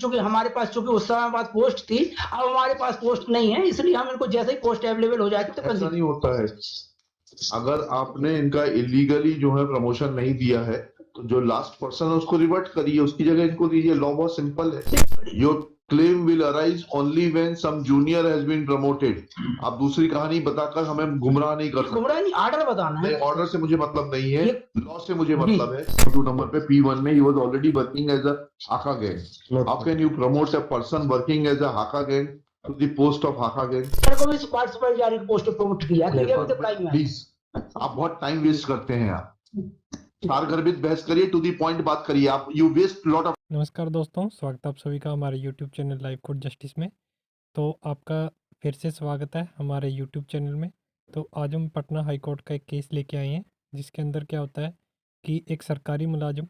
चूंकि हमारे पास चूंकि उस समय बाद पोस्ट थी, अब हमारे पास पोस्ट नहीं है, इसलिए हम इनको जैसे ही पोस्ट अवेलेबल हो जाएगी तो ऐसा नहीं होता है। अगर आपने इनका इलीगली जो है प्रमोशन नहीं दिया है तो जो लास्ट पर्सन है उसको रिवर्ट करिए, उसकी जगह इनको दीजिए। लॉ बहुत सिंपल है। Your claim will arise only when some junior has been promoted. आप दूसरी कहानी बताकर हमें गुमराह नहीं कर सकते। गुमराह नहीं, ऑर्डर बताना है। ऑर्डर से मुझे मतलब नहीं है, लॉ से मुझे मतलब है। 2 नंबर पे P1 में ही was already working as a हाका gang. How can you promote a person working as a हाका gang to the post of हाका गैंग? को भी स्क्वाड सुपरवाइजर की पोस्ट पे प्रमोट किया, ठीक है, तो प्लीज आप बहुत टाइम वेस्ट करते हैं। आप सारगर्भित बहस करिए, टू दी पॉइंट बात करिए। आप यू वेस्ट लॉट ऑफ। नमस्कार दोस्तों, स्वागत है आप सभी का हमारे YouTube channel live court justice में। तो आपका फिर से स्वागत है हमारे YouTube चैनल में। तो आज हम पटना हाई कोर्ट का एक केस लेके आए हैं, जिसके अंदर क्या होता है कि एक सरकारी मुलाजिम,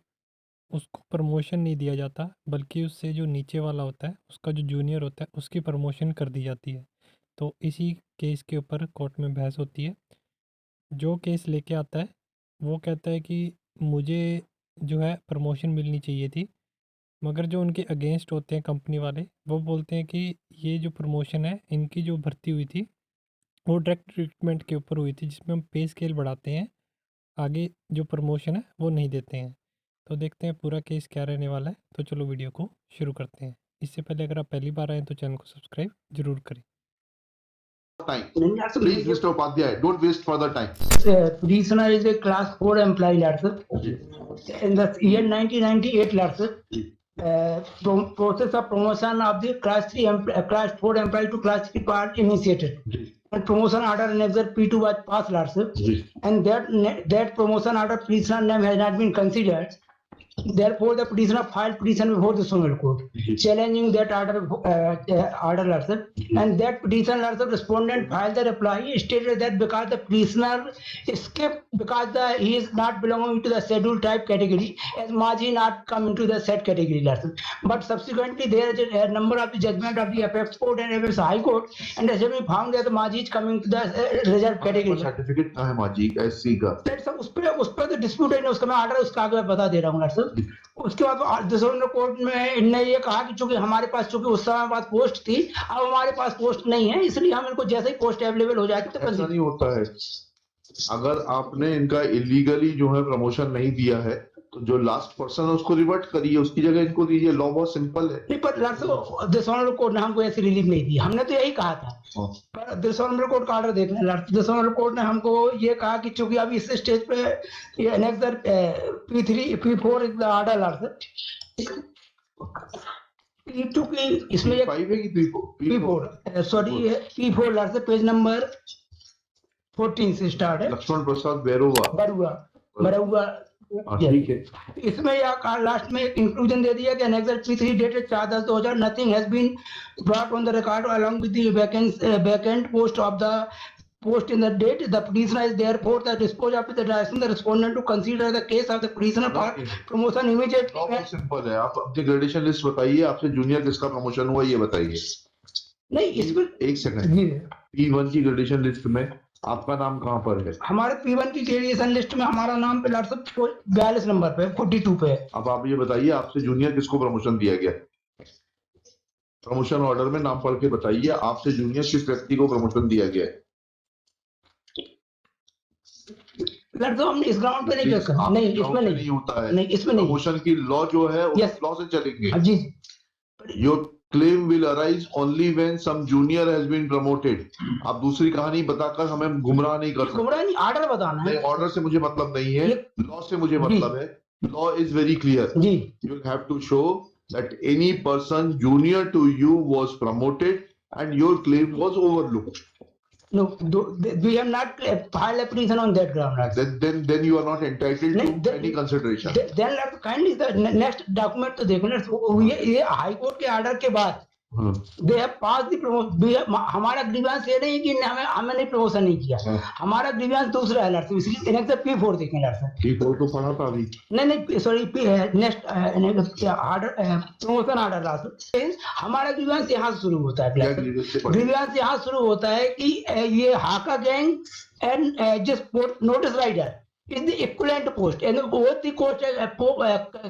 उसको प्रमोशन नहीं दिया जाता, बल्कि उससे जो नीचे वाला होता है, उसका जो जूनियर होता है, उसकी प्रमोशन कर दी जाती है। तो इसी केस के ऊपर कोर्ट में बहस होती है। जो केस लेके आता है वो कहता है कि मुझे जो है प्रमोशन मिलनी चाहिए थी, मगर जो उनके अगेंस्ट होते हैं कंपनी वाले, वो बोलते हैं कि ये जो प्रमोशन है, इनकी जो भर्ती हुई थी वो डायरेक्ट रिक्रूटमेंट के ऊपर हुई थी, जिसमें हम पे स्केल बढ़ाते हैं, आगे जो प्रमोशन है वो नहीं देते हैं। तो देखते हैं पूरा केस क्या रहने वाला है। तो चलो वीडियो को शुरू करते हैं। इससे पहले अगर आप पहली बार आए तो चैनल को सब्सक्राइब जरूर करें। Time. Please, Mr. Upadhyay, don't waste further time. Prisoner is a class 4 employee, lads. In the year 1998, lads, process of promotion of the class 4 employee to class 3 part initiated. And promotion order annex P2 was passed, lads. And that promotion order prisoner name has not been considered. Therefore, the petitioner filed petition before the Supreme Court, challenging that order, lads. And that petition, lads, respondent filed the reply. He stated that because the prisoner escaped because he is not belonging to the scheduled type category, as Maji not come into the said category, lads. But subsequently, there is a number of the judgment of the Apex Court and Apex High Court, and has been found that Maji is coming to the reserved category. Certificate कहाँ है माजी SC का? उस पर तो dispute है, उसका मैं ऑर्डर उसका आगे बता दे रहा हूँ, लाड। उसके बाद दिसंबर कोर्ट में इनने ये कहा कि चूंकि हमारे पास चूंकि उस समय बाद पोस्ट थी, अब हमारे पास पोस्ट नहीं है, इसलिए हम इनको जैसे ही पोस्ट अवेलेबल हो जाएगी तो ऐसा नहीं होता है। अगर आपने इनका इलीगली जो है प्रमोशन नहीं दिया है तो जो लास्ट पर्सन है उसको रिवर्ट करिए, उसकी जगह इनको दीजिए। लॉ बहुत सिंपल है। नहीं, पर दिसंबर कोर्ट ने हमको ऐसी रिलीफ नहीं दी, हमने तो यही कहा था। पर दिसंबर कोर्ट का ऑर्डर देख लें। दिसंबर कोर्ट ने हमको ये कहा कि चूंकि अभी इस स्टेज पे ये annexure P4 is the order, P2 की इसमें P4 sorry P4 last page number 14 से स्टार्ट है। लक्ष्मण प्रसाद बरुआ ठीक है। इसमें यह लास्ट में एक इंक्लूजन दे दिया कि annexure P3 dated 4/10/2000 nothing has been brought on the record along with the vacant post of the post in the date. The petitioner is therefore the dispose of the direction the respondent to consider the case of the petitioner for promotion immediately. बहुत simple है। आप अपनी gradation list बताइए, आपसे junior किसका promotion हुआ ये बताइए। नहीं, इसमें एक सेकंड, P1 की ग्रेडेशन लिस्ट में आपका नाम कहाँ पर है? हमारे P1 की ग्रेडेशन लिस्ट में हमारा नाम पे लाड 42 नंबर पे 42 पे। अब आप ये बताइए, आपसे जूनियर किसको प्रमोशन दिया गया? प्रमोशन ऑर्डर में नाम पढ़ के बताइए, आपसे जूनियर किस व्यक्ति को प्रमोशन दिया गया है? लड़का हमने इस ग्राउंड पे नहीं कर, नहीं इसमें नहीं होता है। नहीं, इसमें नहीं। प्रमोशन की लॉ जो है उस लॉ से चलेंगे। जी। Your claim will arise only when some junior has been promoted. आप दूसरी कहानी बताकर हमें गुमराह नहीं कर सकते। गुमराह नहीं, ऑर्डर बताना है। ऑर्डर से मुझे मतलब नहीं है, लॉ से मुझे मतलब है। Law is very clear. जी। You have to show that any person junior to you was promoted and your claim was overlooked. No, we have not filed a petition on that ground. Then you are not entitled to any consideration. Then kindly the next document तो देखो, ये high court के order के बाद they have passed the promotion. हमारा grievance ये नहीं कि हमें नहीं प्रमोशन नहीं किया, हमारा ग्रीवेंस दूसरा है लड़से, इसलिए नेक्स्ट P4 देखें लड़से। P4 तो पढ़ा था अभी। नहीं sorry, next order promotion order last हमारा ग्रीवेंस यहाँ से शुरू होता है। ग्रीवेंस यहाँ शुरू होता है कि ये हाका gang and just notice rider is the equivalent post, and both the cost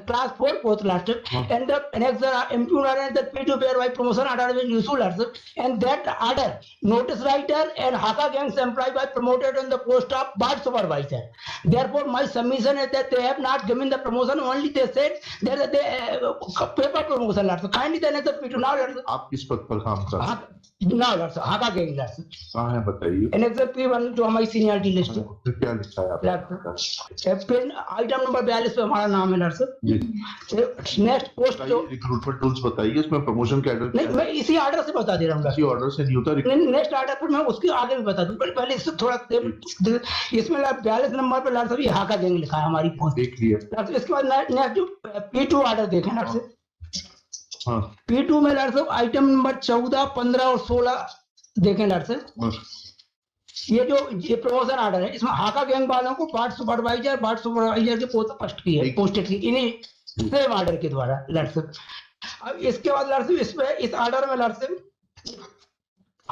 class 4 post last, and the next MP order and the P2 whereby promotion order will issue last, and that order notice writer and Haka gangs employee by promoted on the post of ward supervisor. Therefore, my submission is that they have not given the promotion. Only they said that they paper promotion last. Kindly then the P2 now last. आप किस पद पर काम कर रहे हैं? Now last Haka gang last. कहाँ है बताइए? And next P1 जो हमारी सीनियरिटी लिस्ट है. फिर क्या लिखा है आपने? फिर आइटम नंबर 42 पे हमारा नाम है लड़सर. नेक्स्ट पोस्ट जो रिक्रूटमेंट रूल्स बताइए, इसमें प्रमोशन कैडर नहीं, मैं इसी ऑर्डर से बता दे रहा हूँ. किसी ऑर्डर से नहीं होता. नेक्स्ट ऑर्डर पर मैं उसके आगे भी बता दूं, पहले इससे थोड़ा इसमें 42 नंबर पे लड़सर ये हाका गैंग लिखा है हमारी पोस्ट. देख लिया. इसके बाद नेक्स्ट जो P2 ऑर्डर देखें लड़सर. हाँ. P2 में लड़सर आइटम नंबर 14, 15 और 16 देखें लड़सर. ये जो ये प्रमोशन ऑर्डर है, इसमें हाका गैंग वालों को वार्ड सुपरवाइजर के पोस्टेड की इन्हीं सेम ऑर्डर के द्वारा लड़सर. अब इसके बाद लड़सर इसमें इस ऑर्डर में लड़सर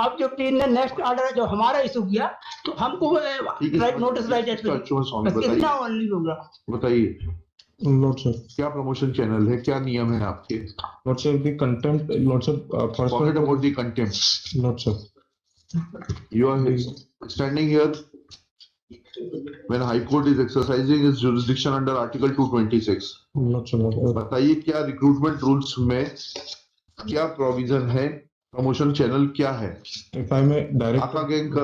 अब जो टीम ने नेक्स्ट ऑर्डर जो हमारा इशू किया तो हमको राइट नोटिस राइट कितना ओनली होगा. बताइए. Lord sir, क्या प्रमोशन चैनल है, क्या नियम है आपके? Lord sir, the contempt, Lord sir, Forget about the contempt. Lord sir, You are standing here when High Court is exercising its jurisdiction under Article 226. Lord sir, बताइए क्या recruitment rules में क्या provision है, प्रमोशन चैनल क्या है? if I may direct, हाका gang का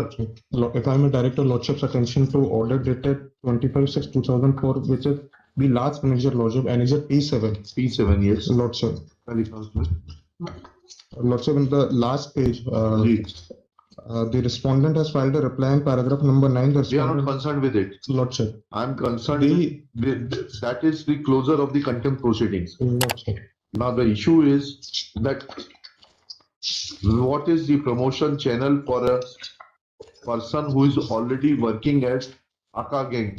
if I may direct your Lordship's attention to order dated 25/6/2004, which is the last manager Lordship, and is a P7. P7 yes. Lord sir, क्या लिखा उसमें? Lord sir, in the last page, ji. the respondent has filed a reply in paragraph number 9. The We are not respondent, concerned with it. Lord sir, I am concerned with that is the closure of the contempt proceedings. Lord sir, Now the issue is that what is the promotion channel for a person who is already working as Haka gang?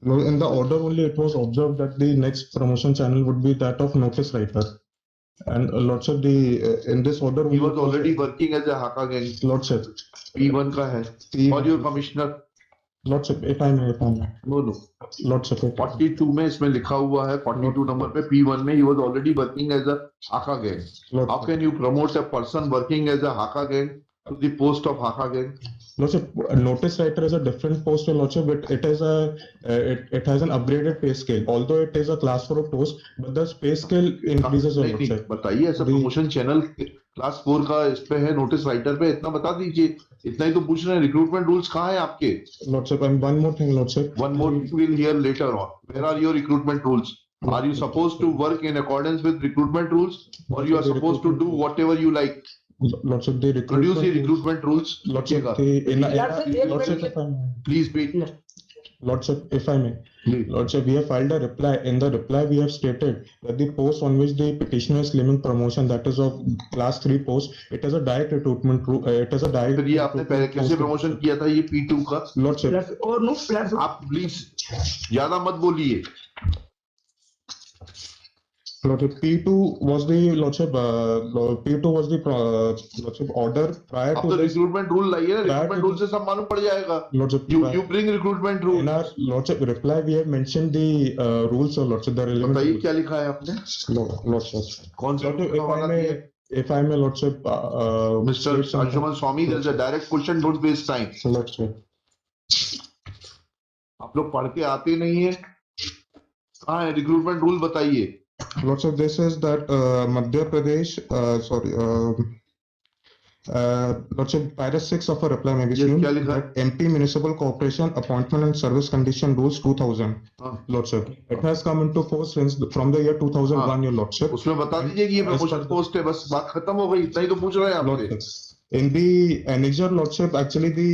no, in the order only it was observed that the next promotion channel would be that of notice writer. And Lord sir, the in this order He only was already working as a Haka gang. Lord sir, P1 का है. P- और your commissioner? Lord sir, if I may, No. Lord sir, 42 में इसमें लिखा हुआ है, 42 number पे P1 में he was already working as a Haka gang. Lord, How can you promote a person working as a Haka gang to the post of Haka gang? Lord sir, notice writer is a different post, Lord sir, but it is a it has an upgraded pay scale. Although it is a class 4 post, but the pay scale increases, नहीं, Lord नहीं, sir. बताइए ऐसा The- promotion channel class 4 का इस पे है, notice writer पे, इतना बता दीजिए. इतना ही तो पूछ रहे हैं. रिक्रूटमेंट रूल्स कहाँ है आपके? Lord sir, and one more thing, Lord sir. One more we'll hear later on. Where are your recruitment rules? Are you supposed to work in accordance with recruitment rules, or you are supposed to do whatever you like? Lord sir, the Produce the recruitment. recruitment rules. Lord sir, लिखिएगा. Lord sir, if I may. Please wait. Lord sir, if I may. Please. Lord sir, we have filed a reply. In the reply, we have stated that the post on which the petitioner is claiming promotion, that is of class 3 post, it is a direct recruitment. It is a direct. फिर ये आपने पहले कैसे recruitment promotion किया था ये P2 का? Lord sir, और नो प्लस आप प्लीज ज्यादा मत बोलिए. Lord sir, P2 was the Lord sir, P2 was the Lord sir, order prior अब to तो this. रिक्रूटमेंट रूल लाइए ना. Prior रिक्रूटमेंट to रूल से सब मालूम पड़ जाएगा. Lord sir, You bring recruitment rule. in our Lord sir reply, we have mentioned the rules of Lord sir, the relevant. बताइए rules. क्या लिखा है आपने? Lord sir. कौन सा Lord sir, rule का हवाला दिया है? if I may, Lord sir, Mr. state some- Anshuman Swami, there is a direct question. Don't waste time. Lord sir. आप लोग पढ़ के आते नहीं है. कहाँ है रिक्रूटमेंट रूल? बताइए. Lord sir, this is that Madhya Pradesh, Lord sir, paragraph 6 of a reply may be Yes, seen क्या लिखा है? that MP Municipal Corporation Appointment and Service Condition Rules 2000. हाँ. Lord sir, it has come into force since from the year 2001, हाँ. your Lord sir. उसमें बता दीजिए कि ये प्रमोशन पोस्ट है. बस बात खत्म हो गई. इतना ही तो पूछ रहे हैं Lord आपसे. sir. In the annexure, Lordship, actually the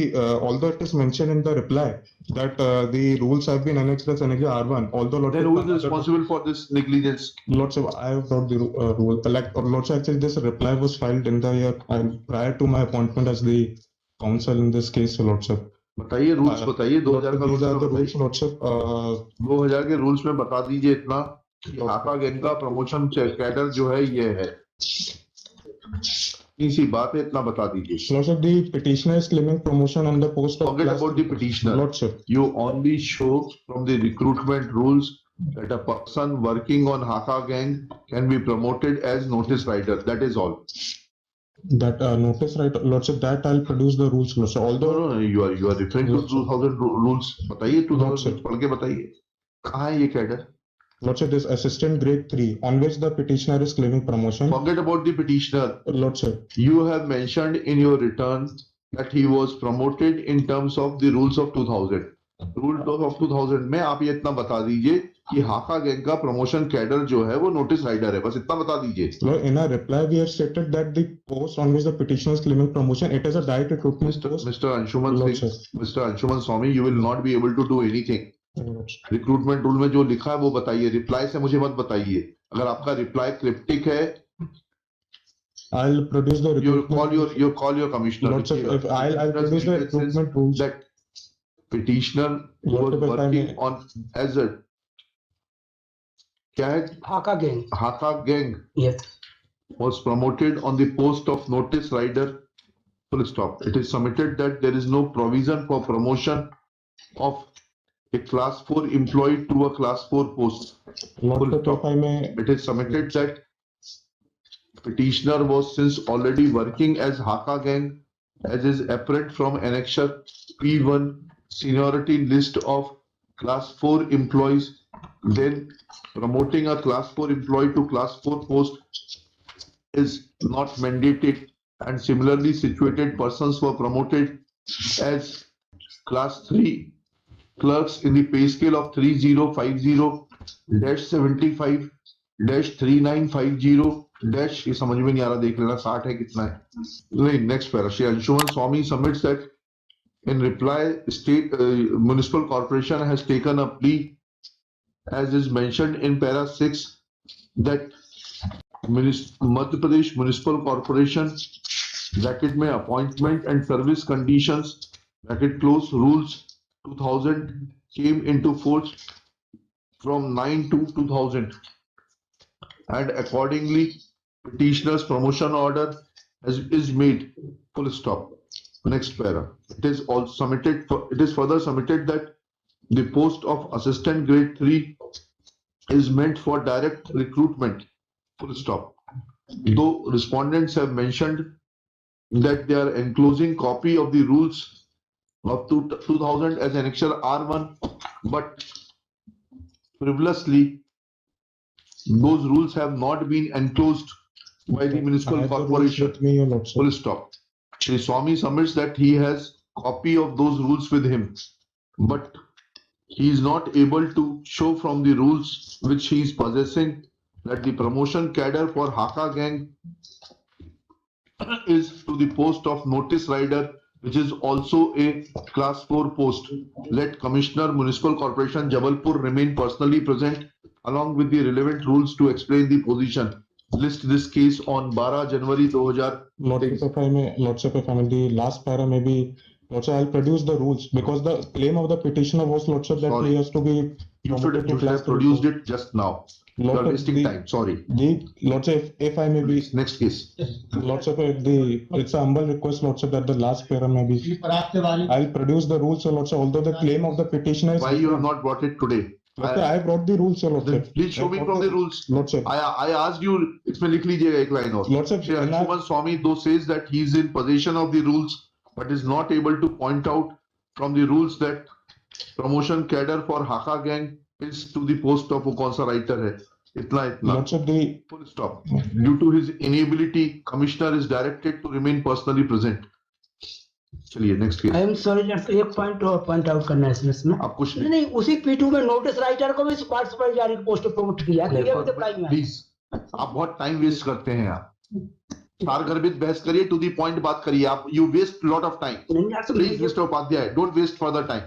although it is mentioned in the reply that the rules have been annexed as annexure R1, although Then Lordship, who is responsible for this negligence? Lordship, I have brought the rule. Like Lordship, actually this reply was filed in the year prior to my appointment as the counsel in this case, Lordship. बताइए rules बताइए. 2000 का These are the rules rules, Lordship. 2000 के rules में बता दीजिए इतना कि हाका गैंग का प्रमोशन कैडर जो है ये है. इसी बात है, इतना बता दीजिए. Lordship, the petitioner is claiming promotion on the post of Forget class about the 3 post. petitioner. Lordship. You only show from the recruitment rules that a person working on Haka gang can be promoted as notice writer. That is all. That notice, right, Lordship, that I'll produce the rules, Lordship. No, Although, no, you are referring to Lordship. 2000 rules. बताइए 2000 Lordship. rules पढ़ के बताइए. कहाँ है ये cadre? Lordship, this assistant grade 3 on which the petitioner is claiming promotion. Forget about the petitioner. Lordship. You have mentioned in your return that he was promoted in terms of the rules of 2000. Rules of 2000 में आप ये इतना बता दीजिए कि हाका gang का promotion cadre जो है वो नोटिस राइडर है. बस इतना बता दीजिए. Lord, in our reply, we have stated that the post on which the petitioner is claiming promotion, it is a direct recruitment post. Mr. Anshuman Lordship. Singh, Mr. Anshuman Swamy, you will not be able to do anything. Lordship. Recruitment rule में जो लिखा है वो बताइए. Reply से मुझे मत बताइए. अगर आपका रिप्लाई क्रिप्टिक है, I'll produce the you recruitment. call your commissioner. Lordship, if I'll produce the recruitment rules. That petitioner who was Lordship, if I working may- on as a क्या है Haka gang. Haka gang Yes. was promoted on the post of notice rider. Full stop. It is submitted that there is no provision for promotion of a class 4 employee to a class 4 post. Lordship, stop. if I may, It is submitted that petitioner was since already working as Haka gang as is apparent from annexure P1 seniority list of class 4 employees. Then promoting a class 4 employee to class 4 post is not mandated, and similarly situated persons were promoted as class 3 clerks in the pay scale of 3050-75-3950- ये समझ में नहीं आ रहा, देख लेना 60 है कितना है. नहीं, next para. Shri Anshuman Swamy submits that in reply state municipal corporation has taken a plea as is mentioned in para 6 that Madhya Pradesh Municipal Corporation bracket में appointment and service conditions bracket close rules 2000 came into force from 9/2/2000 and accordingly petitioner's promotion order is made. Full stop. Next para. It is also submitted. It is further submitted that the post of assistant grade 3 is meant for direct recruitment. Full stop. Though respondents have mentioned that they are enclosing copy of the rules of 2000 as annexure R1, but previously those rules have not been enclosed by the I municipal have the rules corporation. with me, Your Lordship. Full stop. Shri Swamy submits that he has copy of those rules with him, but he is not able to show from the rules which he is possessing that the promotion cadre for Haka gang is to the post of notice rider, which is also a class 4 post. Let Commissioner Municipal Corporation Jabalpur remain personally present along with the relevant rules to explain the position. List this case on 12 January 2000. Lordship, if I may, the last para maybe, Lordship, I'll produce the rules because the claim of the petitioner was, Lordship, that Sorry. he has to be You promoted to should class have 3 produced post. it just now. You are Lordship, wasting time. Sorry. Lordship, if I may be, Next case. Lordship, it's a humble request, Lordship, that the last para maybe, I'll produce the rules, so Lordship, although the claim of the petitioner is Why you have not brought it today? Lordship, I brought the rules, so Then Lordship. please show me from the rules. Lordship, I asked you, इसमें लिख लीजिएगा एक line और. Lordship, Shri Anshuman Swamy though says that he is in possession of the rules, but is not able to point out from the rules that promotion cadre for Haka gang is to the post of वो कौन सा writer है. इतना. Lordship, the Full stop. Due to his inability, commissioner is directed to remain personally present. चलिए next case. I am sorry, एक point और point out करना है इसमें. आप कुछ नहीं नहीं, उसी P2 में नोटिस राइटर को भी पार्टिसिपेंट जारी पोस्ट प्रोमोट किया प्लीज, आप बहुत टाइम वेस्ट करते हैं. आप सारगर्भित बहस करिए, टू दी पॉइंट बात करिए. आप you waste lot of time. Please mister Upadhyay, don't waste further time.